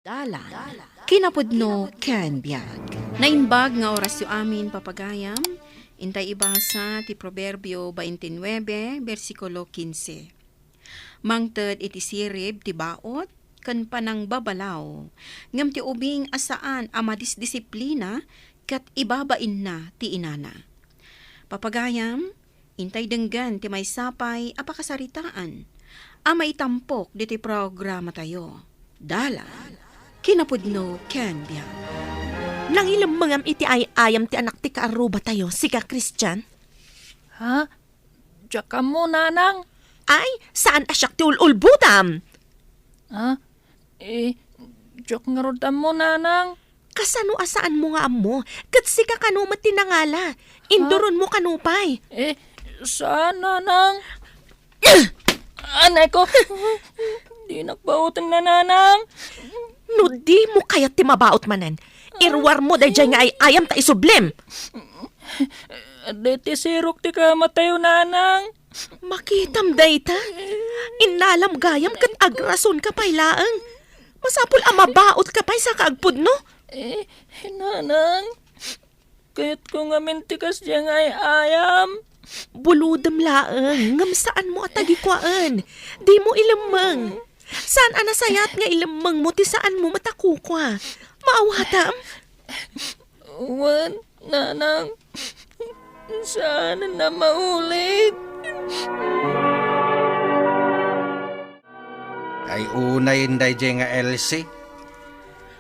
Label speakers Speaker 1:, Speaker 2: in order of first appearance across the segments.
Speaker 1: Dala, kinapudno ken biag. Nainbag nga oras yu amin papagayam, intay ibasa ti Proverbio 29, versikulo 15. Mangted iti sirib ti baot, kan panang babalaw, ngam ti ubing asaan amadisdisiplina, kat ibabain na ti inana. Papagayam, intay denggan ti may sapay apakasaritaan, amay tampok di ti programa tayo. Dala, kinapudno ken biag.
Speaker 2: Nang ilang mangam iti ayam ti anak ti kaaruba tayo, sika Christian?
Speaker 3: Ha? Diyak ka mo, nanang?
Speaker 2: Ay, saan asyak ti ululbudam?
Speaker 3: Ha? Diyak nga rodam mo, nanang?
Speaker 2: Kasano asaan mo nga amo? Kat sika kanumat tinangala. Induron mo kanupay.
Speaker 3: Saan, nanang? Anay ko, di nakbautan na, nanang.
Speaker 2: No di mo kayat ti mabaot manan. Irwar mo dahil nga ay ayam ta isublim.
Speaker 3: Deti sirok ti ka matayo, nanang.
Speaker 2: Makitam day ta. Inalam gayam kat agrason ka pay laang. Masapul mabaot ka pay sa kaagpud no?
Speaker 3: Nanang, kahit ko nga mintikas diyang ay ayam.
Speaker 2: Buludam laang, ngam saan mo atagikwaan. Di mo ilamang. Saan anasayat nga ilamang mo ti saan mo matakukwa. Maawatam.
Speaker 3: Wan, nanang. Sana na maulit.
Speaker 4: Ay unay inday nga Elsie.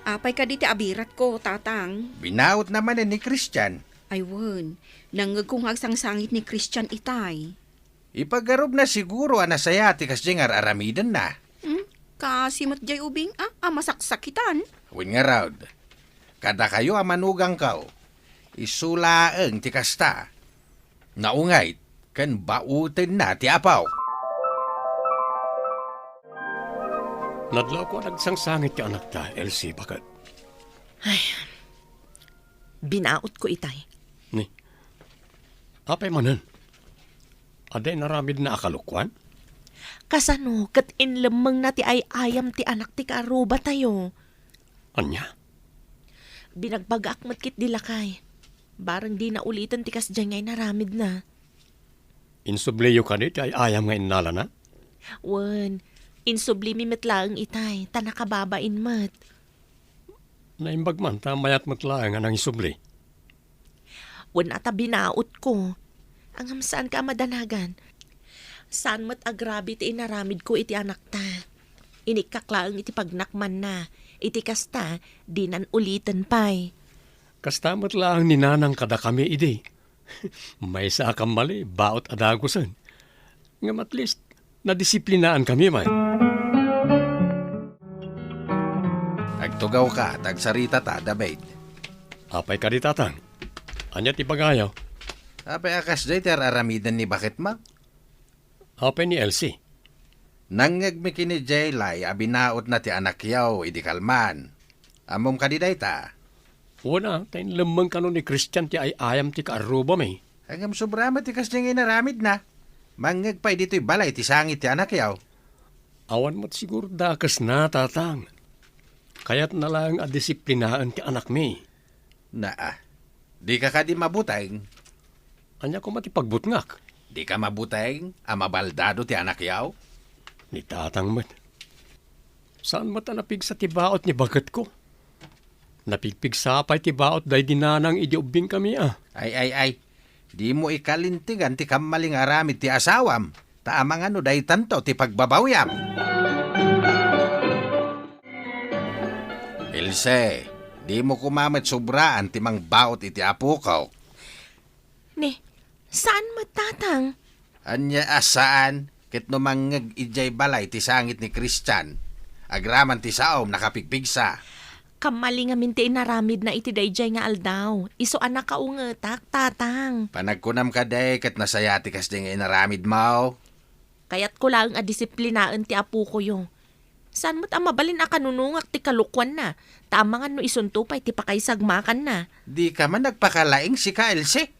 Speaker 1: Apay ka di ti abirat ko, tatang.
Speaker 4: Binaot naman ni Christian.
Speaker 1: Ay won, nanggagkunghag sangsangit ni Christian itay.
Speaker 4: Ipagarob na siguro anasaya ti kasdi nga aramidan na.
Speaker 1: Kasi matjay ubing, masaksakitan.
Speaker 4: Win nga raud. Kada kayo amanugang kaw. Isulaeng ti kasta. Naungay, kan bautin na ti apaw.
Speaker 5: Nadlaw ko nagsangsangit ka anak ta, Elsie, bakit?
Speaker 2: Binaot ko itay.
Speaker 5: Ni, apay manan. Aday naramid na akalukwan?
Speaker 2: Kasano kat inlamang na ti ay ayam ti anak ti kaaruba tayo.
Speaker 5: Anya?
Speaker 2: Binagbagak matkit dilakay. Barang di na ulitan ti kasdyan ngay naramid na.
Speaker 5: Insubleyo ka nito ay ayam nga inala na?
Speaker 2: Wan, insublimi metlaang itay, tanakababain mat.
Speaker 5: Naimbag man, tamayat matlaang nga nang isubli.
Speaker 2: Wan ata binaot ko. Ang saan ka madanagan? Saan mat agrabi ti inaramid ko iti anak ta. Inikaklaang iti pagnakman na. Iti kasta, di nan ulitan pay.
Speaker 5: Kastamot lang ni nanang kada kami ide. May sa akam mali, baot adagusan. Ngam at least, nadisiplinaan kami man.
Speaker 4: Agtugaw ka, tagsarita ta, David.
Speaker 5: Apay ka di tatang. Anya ti pagayaw.
Speaker 4: Apay akas day ti aramidan ni bakit ma?
Speaker 5: Apay ni Elsie.
Speaker 4: Nangagmi kini Jaylay, abinaot na ti anak yaw, idi kalman. Amom ka di day ta.
Speaker 5: Una, tayo lamang ka ni Christian ti ay ayam ti kaaruba may.
Speaker 4: Hanggang sobrama ti kasdi nga inaramid na. Mangagpay dito'y balay ti sangit ti anak yaw.
Speaker 5: Awan mo't siguro dakas na, tatang. Kaya't na lang adisiplinaan ti anak mi.
Speaker 4: Di ka di mabuteng.
Speaker 5: Anya ko matipagbutngak.
Speaker 4: Di ka mabuteng, amabaldado ti anak yaw.
Speaker 5: Ni tatang mat. Saan mata napig sa tibaot ni bagat ko? Napigpig sapay tibaot day dinanang idiubing kami
Speaker 4: Ay. Di mo ikalintigan ti kamaling aramid ti asawam. Taamang ano day tanto ti pagbabawyam. Ilse, di mo kumamat sobraan ti mang baot iti apukaw.
Speaker 2: Ne, saan matatang?
Speaker 4: Anya asaan, ket no mangag ijay balay ti sangit ni Christian. Agraman ti saom nakapigpigsa.
Speaker 2: Kamali nga minti inaramid na iti dayjay nga aldaw. Iso anak ka ungetak, tatang.
Speaker 4: Panagkunam ka day ket nasayati kas di nga inaramid mo.
Speaker 2: Kaya't ko lang adisiplinaan ti apu ko yo. Saan mo't mabalin a kanunungak ti kalukwan na. Tamangan no isuntupay ti pakaisagmakan na.
Speaker 4: Di ka man nagpakalaing si ka, Elsie.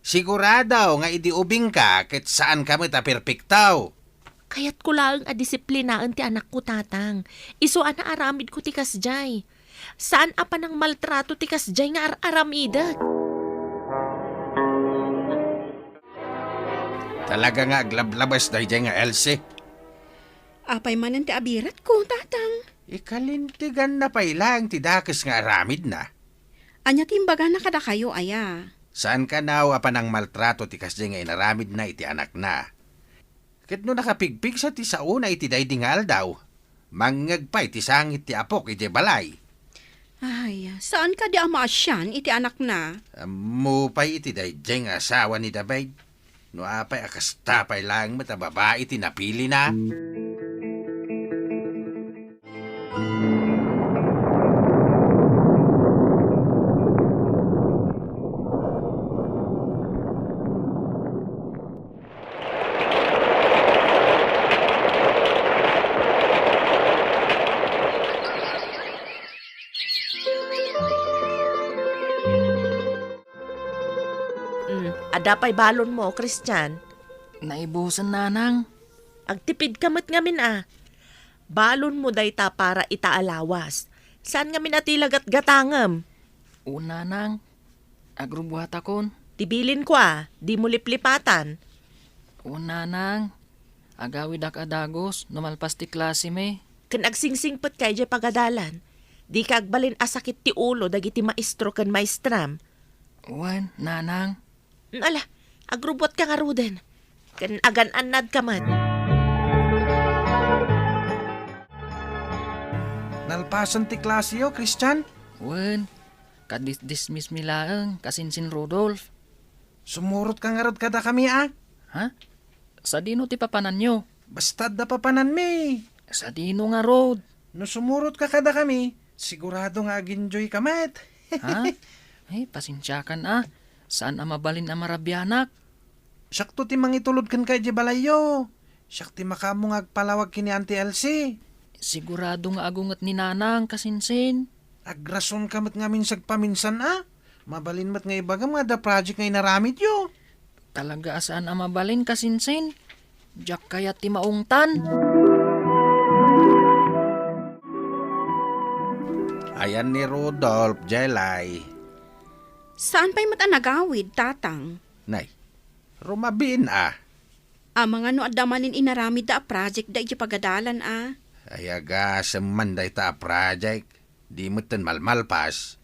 Speaker 4: Sigurado nga idi ubing ka ket saan ka mo ta perpektaw.
Speaker 2: Kayat ko lang adisiplinaan ti anak ko, tatang. Iso ana aramid ko ti kasjay. Saan apa ng maltrato ti kasjay nga aramidat?
Speaker 4: Talaga nga aglablabas dahi nga Elsie.
Speaker 1: Apay manan ti abirat ko, tatang.
Speaker 4: Ikalintigan na pailang ti dakes nga aramid na.
Speaker 1: Anya timbaga na kada kayo, aya.
Speaker 4: Saan ka naw apan ang maltrato ti kasjay nga inaramid na iti anak na? Ket no nakapigpig sa ti sauna iti daydingal daw. Mangagpay ti sangit ti apok iti balay.
Speaker 1: Ay, saan ka di amaasyan iti anak na?
Speaker 4: Mupay iti daydeng asawa ni Dabayd. No apay akastapay lang matababae iti napili na.
Speaker 2: Adapay balon mo, Christian.
Speaker 3: Naibusan, nanang.
Speaker 2: Agtipid kamot ngamin Balon mo dayta para itaalawas. Saan ngamin atilagat gatangam?
Speaker 3: O, nanang. Agrubuhat akon.
Speaker 2: Tibilin ko di mo liplipatan.
Speaker 3: O, nanang. Agawid ak adagos, numalpas ti klase me.
Speaker 2: Kan agsingsingpet kay jay pagadalan. Di ka agbalin asakit ti ulo dagiti maestro kan maestram.
Speaker 3: Uwan, nanang.
Speaker 2: Ala, agrubot ka nga ruden. Kan agan-anad ka man.
Speaker 4: Nalpasan ti klasyo, Christian?
Speaker 3: Uwan, kadis-dismiss mi laeng kasinsin Rodolph.
Speaker 4: Sumurot ka nga rod kada kami
Speaker 3: Ha? Sa dino ti papanan nyo?
Speaker 4: Bastad na papanan mi.
Speaker 3: Sa dino nga Rod?
Speaker 4: No sumurot ka kada kami, sigurado nga ag-enjoy kamat.
Speaker 3: Ha? Ay, pasensyakan Saan mabalin ang marabyanak?
Speaker 4: Sakto ti mangitulod kan kay di balayo. Siyak ti makamong agpalawag kini Auntie Elsie.
Speaker 3: Sigurado nga agungat ni nanang kasinsin.
Speaker 4: Agrason kamat ngamin sagpaminsan Mabalin mat nga ibaga mga da project nga inaramid yo.
Speaker 3: Talaga saan ang mabalin kasinsin? Diyak kaya ti maungtan.
Speaker 4: Ayan ni Rudolph, Jelay.
Speaker 1: Saan pa'y matanagawid, tatang?
Speaker 4: Nay, rumabin
Speaker 1: Mga no adamanin inaramid da a project da iti pagadalan
Speaker 4: Ayaga semanday ta project. Di mo ten malmalpas.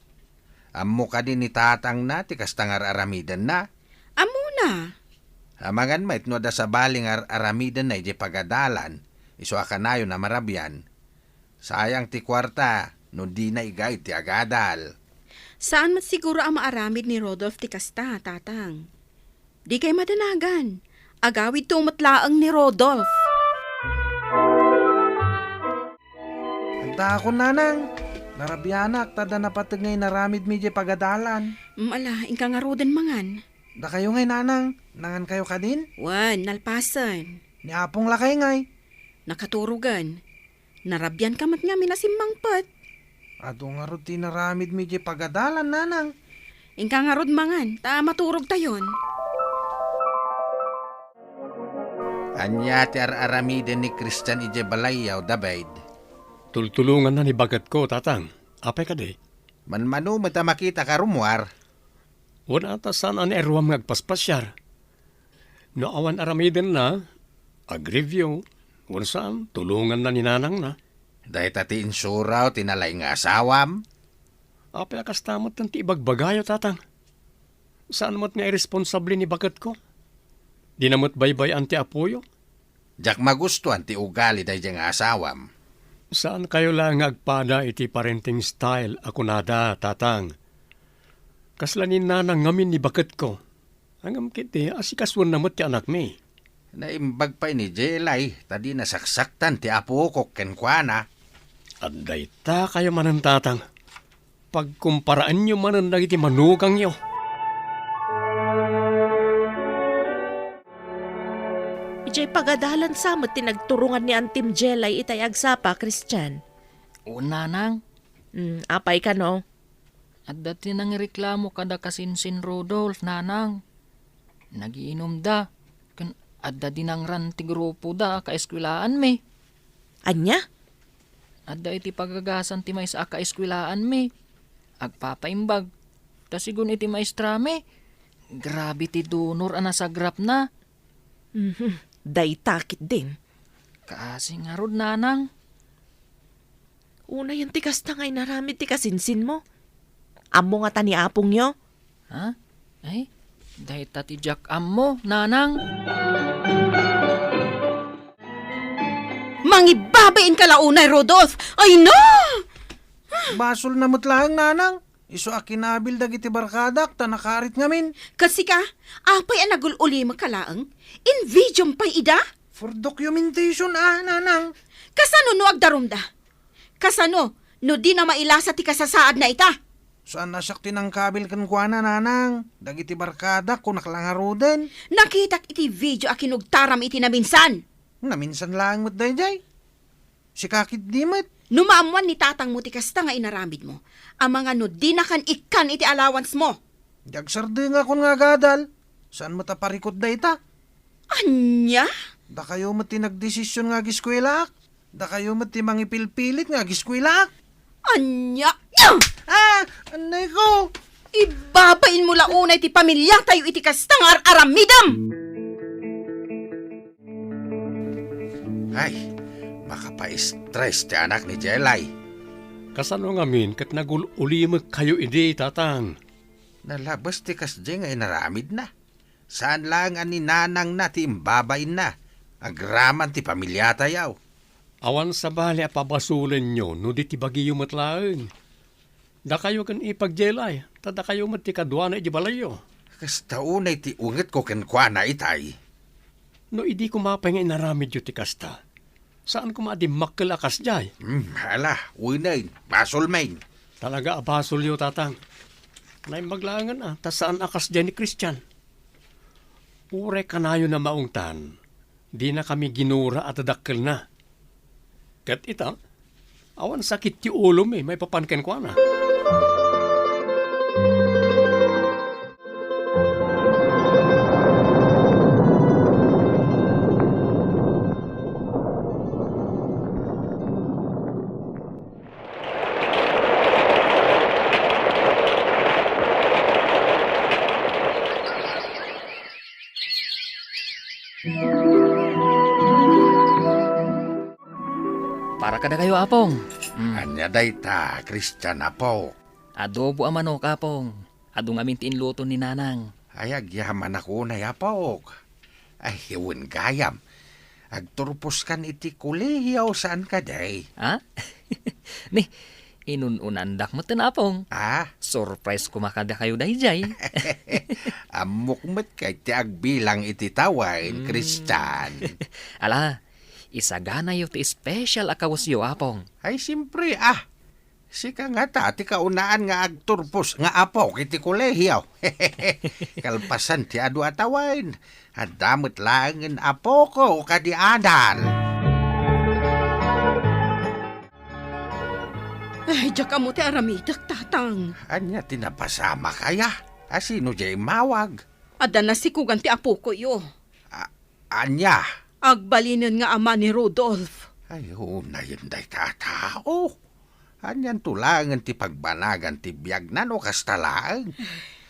Speaker 4: Ammo ka din ni tatang na, tikas tangar aramidan na.
Speaker 1: Amuna.
Speaker 4: Amangan mait no da sa baling aramidan na iti pagadalan. Iso akanayo na marabyan. Sayang ti kwarta, no di na igay ti agadal.
Speaker 1: Saan mat siguro ang maaramid ni Rodolph ti kasta, tatang? Di kay madanagan. Agawid to matlaang ni Rodolph.
Speaker 4: Anta ako nanang. Narabyanak, tada napatag ngay naramid mi di pagadalan.
Speaker 1: Ala, ingka nga roden mangan.
Speaker 4: Da kayo ngay nanang, nangan kayo ka din?
Speaker 1: Wan, nalpasan.
Speaker 4: Ni apong lakay ngay.
Speaker 1: Nakaturugan. Narabyan kamat nga minasimmang pat.
Speaker 4: Ado nga ro tinaramid mi di pagadalan nanang.
Speaker 1: Ingka nga rod mangan, ta maturog tayon.
Speaker 4: Anya ti aramiden ni Christian ije balayaw Dabayd.
Speaker 5: Tultulungan na ni bagat ko, tatang. Apay ka di?
Speaker 4: Manmano mata makita ka rumwar.
Speaker 5: Wala ata saan ang erwam ngagpaspasyar. No awan aramiden na, ag-review. Wala saan, tulungan na ni nanang na.
Speaker 4: Dahil tati insuraw tinalay nga asawam.
Speaker 5: Apay akastamot ng tibagbagayo, tatang. Saan mo't nga irresponsable ni bagat ko? Di namot baybay ang ti apoyo?
Speaker 4: Jak magustuhan ti ugali dahil nga asawam.
Speaker 5: Saan kayo lang agpada iti parenting style ako nada, tatang? Kaslanin na nang ngamin ni bagat ko. Hanggang kiti, asikaswan namot ti anak mi.
Speaker 4: Naimbag pa ni Jelay, tadi nasaksaktan ti apo ko kenkwana.
Speaker 5: Aday ta kayo manan, tatang. Pagkumparaan nyo manan na iti manugang nyo.
Speaker 2: Ijay pagadalan samot tinagturungan ni Antim Jelay itay agsapa, Christian.
Speaker 3: O, nanang.
Speaker 2: Apay ka no?
Speaker 3: At dati nang reklamo kada kasinsin Rodolph, nanang. Nagiinom da. Kan Adda dinangran ti grupo da kaeskwilaan me.
Speaker 2: Anya?
Speaker 3: Adda iti pagagasan ti may sa kaeskwilaan me. Agpapaimbag. Tasigun iti maestra me. Grabe ti donor anasagrap na.
Speaker 2: Day takit din.
Speaker 3: Kasi nga rod nanang.
Speaker 2: Una yung tikas na ngay naramid ti kasinsin mo. Amo nga ta ni apong nyo.
Speaker 3: Ha? Ay, dahil tati Jack mo, nanang.
Speaker 1: Mangibabain ka launay, Rodolph! Ay no!
Speaker 4: Basol na mutlang nanang. Iso akinabil dagiti barkadak ta nakarit ngamin.
Speaker 1: Kasi ka, apay ang nagululi makalaang, in videom pa'y ida?
Speaker 4: For documentation nanang.
Speaker 1: Kasano no agdarumda? Kasano, no di na mailasa ti kasasaad na ita?
Speaker 4: Saan nasakti ng kabil kan kuana nanang? Dagiti barkadak kung naklangaro din.
Speaker 1: Nakitak iti video akinugtaram iti na minsan.
Speaker 4: Naminsan lang mo't dayjay. Si kakit dimit.
Speaker 1: Numaamuan ni tatang mo ti kasta nga inaramid mo. Ang mga no di na kan ikan iti allowance mo.
Speaker 4: Jagsardi nga kun nga gadal. Saan mo taparikot da ita?
Speaker 1: Anya?
Speaker 4: Da kayo mo ti nagdesisyon nga giskwelak. Da kayo mo ti mangipilpilit nga giskwelak.
Speaker 1: Anya? Yang!
Speaker 4: Anay ko.
Speaker 1: Ibabain mo launay ti pamilya tayo iti kasta nga aramidam!
Speaker 4: Ay, makapa-stress ti anak ni Jelay.
Speaker 5: Kasano ngamin kat nagululimag kayo idi, tatang.
Speaker 4: Nalabas ti kasdi nga inaramid na. Saan lang ani nanang na ti imbabain na. Agraman ti pamilya tayaw.
Speaker 5: Awan sa bali apabasulan nyo, no di ti bagiyo matlaang. Da kayo kan ipagjelay, tada kayo mat ti kadwana iti balayo.
Speaker 4: Kasta unay ti ungit ko kenkwana itay.
Speaker 5: No idi ko mapay nga inaramid yu ti kasta. Saan ko maadi makalakas jay?
Speaker 4: Hala, unayin, basol main.
Speaker 5: Talaga abasol yu, tatang. Naimaglangan tas saan akas jay ni Christian? Ure kanayo na maungtan, di na kami ginura at adakkel na. Kat ita, awan sakit ti ulo may papanken ko na.
Speaker 3: Para kada kayo, apong.
Speaker 4: Anya dayta, Christian apo.
Speaker 3: Adobo ang manok, apong. Adong amin tinluto ni nanang.
Speaker 4: Ay, agyaman ako na yapok. Ay, hiwin gayam. Agturpos kan iti kulihiyaw saan ka day.
Speaker 3: Ha? Ni, inununandak mo apong. Surprise kumakada kayo dayjay.
Speaker 4: Amukmat kay ti agbilang iti tawain, Christian.
Speaker 3: Ala, isagana yu ti special akawas yu, apong.
Speaker 4: Ay, simpre, sika nga ta, ti kaunaan nga agturpos nga apo kiti kulehiyaw. Kalpasan ti adu atawain, at damot langin apo ko kadi adal.
Speaker 1: Ay, diyak mo ti aramidak, tatang.
Speaker 4: Anya tinapasama kaya? Asino jay mawag?
Speaker 1: Ada na si kugan ti apo ko yo.
Speaker 4: Anya?
Speaker 1: Agbalinin nga ama ni Rodolph.
Speaker 4: Ay, na yun day katao. Anyan tulangan ti pagbanagan ti biyag na no kastalaan.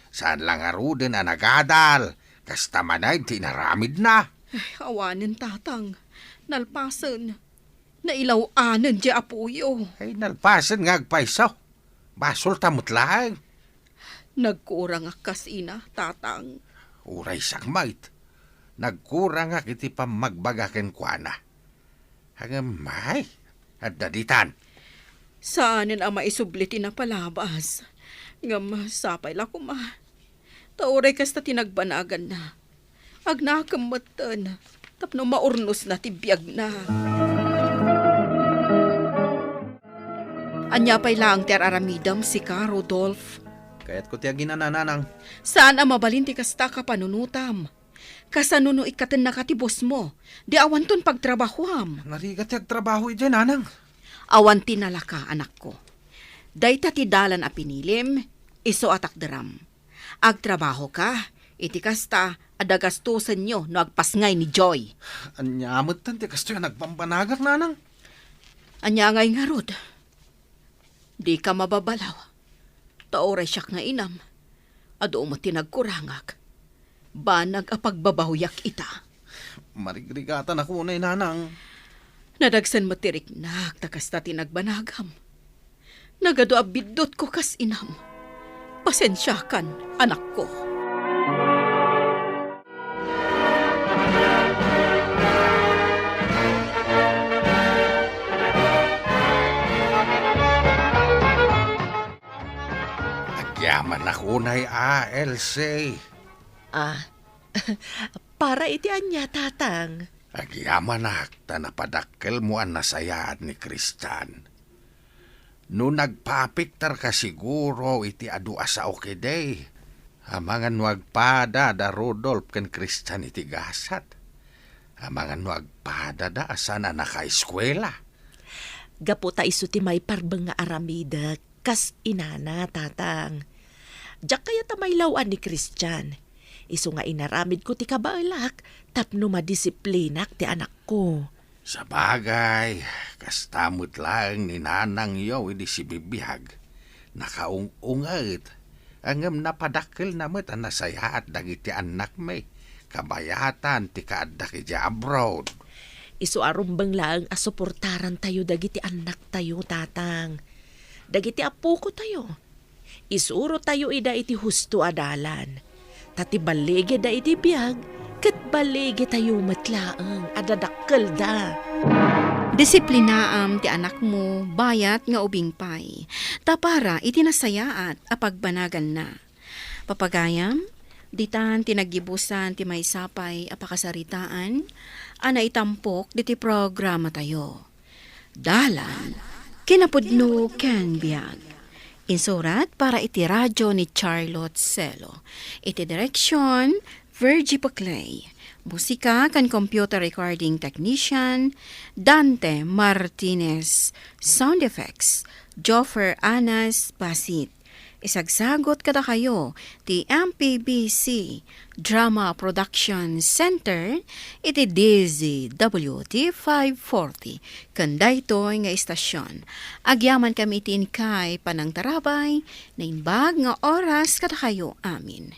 Speaker 4: Saan lang aruden na nagadal. Kasta manay ti naramid na.
Speaker 1: Ay, awanin, tatang. Nalpasan. Nailaw-anan di apuyo.
Speaker 4: Ay, nalpasan nga agpaisaw. Basol tamot lang.
Speaker 1: Nagkurang akas ina, tatang.
Speaker 4: Uray sakmait. Nagkurang ak iti pamagbagaken kwa na. Hanggang may, at daditan.
Speaker 1: Saanin ang maisubliti na palabas? Nga masapay la ko ma. Tauray kasta tinagbanagan na. Agnakamatan. Tapno maurnos na tibiyag na. Anya pa'y lang ter aramidam si ka, Rodolph.
Speaker 4: Kaya't ko tiyagin na nanang.
Speaker 1: Saan ang mabalinti kasta ka panunutam? Kasanuno ikaten na katibos mo. Di awanton pagtrabahuam.
Speaker 4: Narigat yung trabaho iti nanang.
Speaker 1: Awan tinala ka, anak ko. Dayta ti dalan a pinilim, iso atak deram. Agtrabaho ka, Iti kasta, adagastusan nyo no agpasngay ni Joy.
Speaker 4: Anyamot tan ti kasto yung nagpambanagak nanang.
Speaker 1: Anya ngay nga rod. Di ka mababalaw. Taoray siya nga inam. Ado mo tinagkurangak. Banag apagbabahuyak ita.
Speaker 4: Marigrigatan ako unay nanang.
Speaker 1: Nadagsan matirik na takasta tinagbanagam. Nagado abidot ko kas inam. Pasensyakan, anak ko.
Speaker 4: Agyaman ako unay Elsie.
Speaker 2: Para iti anya, tatang.
Speaker 4: Agyaman ta napadakkel mo ang nasayaan ni Christian. No nagpapiktar ka siguro iti adu asa okay day. Amangan wagpada da Rodolph ken Christian iti gasat. Amangan wagpada da asa na nakaeskwela.
Speaker 2: Gaputa iso ti may parbeng nga aramida, kas inana, tatang. Diyak kaya ta may lawan ni Christian. Iso nga inaramid ko ti kabailak, tapno madisiplinak ti anak ko.
Speaker 4: Sa bagay, kastamot lang ni nanang yaw idi si bibihag. Nakaung-ungat. Angam napadakkel namit ang nasayaat dagiti anak may. Kabayatan ti kaadda ki abroad.
Speaker 2: Iso arumbang lang asuportaran tayo dagiti anak tayo, tatang. Dagiti apo ko tayo. Isuro tayo ida iti husto adalan. Tati balege da iti biyag, kat balege tayo matlaang adadakkel da.
Speaker 1: Disiplinaam ti anak mo, bayat nga ubing pay. Tapara iti nasayaat apagbanagan na. Papagayam, ditan tinagibusan ti may sapay apakasaritaan, ana itampok diti programa tayo. Dalan, kinapudno ken biag. Insurat para iti radyo ni Charlotte Celo. Iti direksyon, Virgie Paclay. Musika kan computer recording technician, Dante Martinez. Sound effects, Joffer Anas Basit. Isagsagot kada kayo, ti MPBC Drama Production Center, iti DZWT 540. Kanday to nga istasyon. Agyaman kami itin kay panang tarabay, na inbag nga oras kada kayo amin.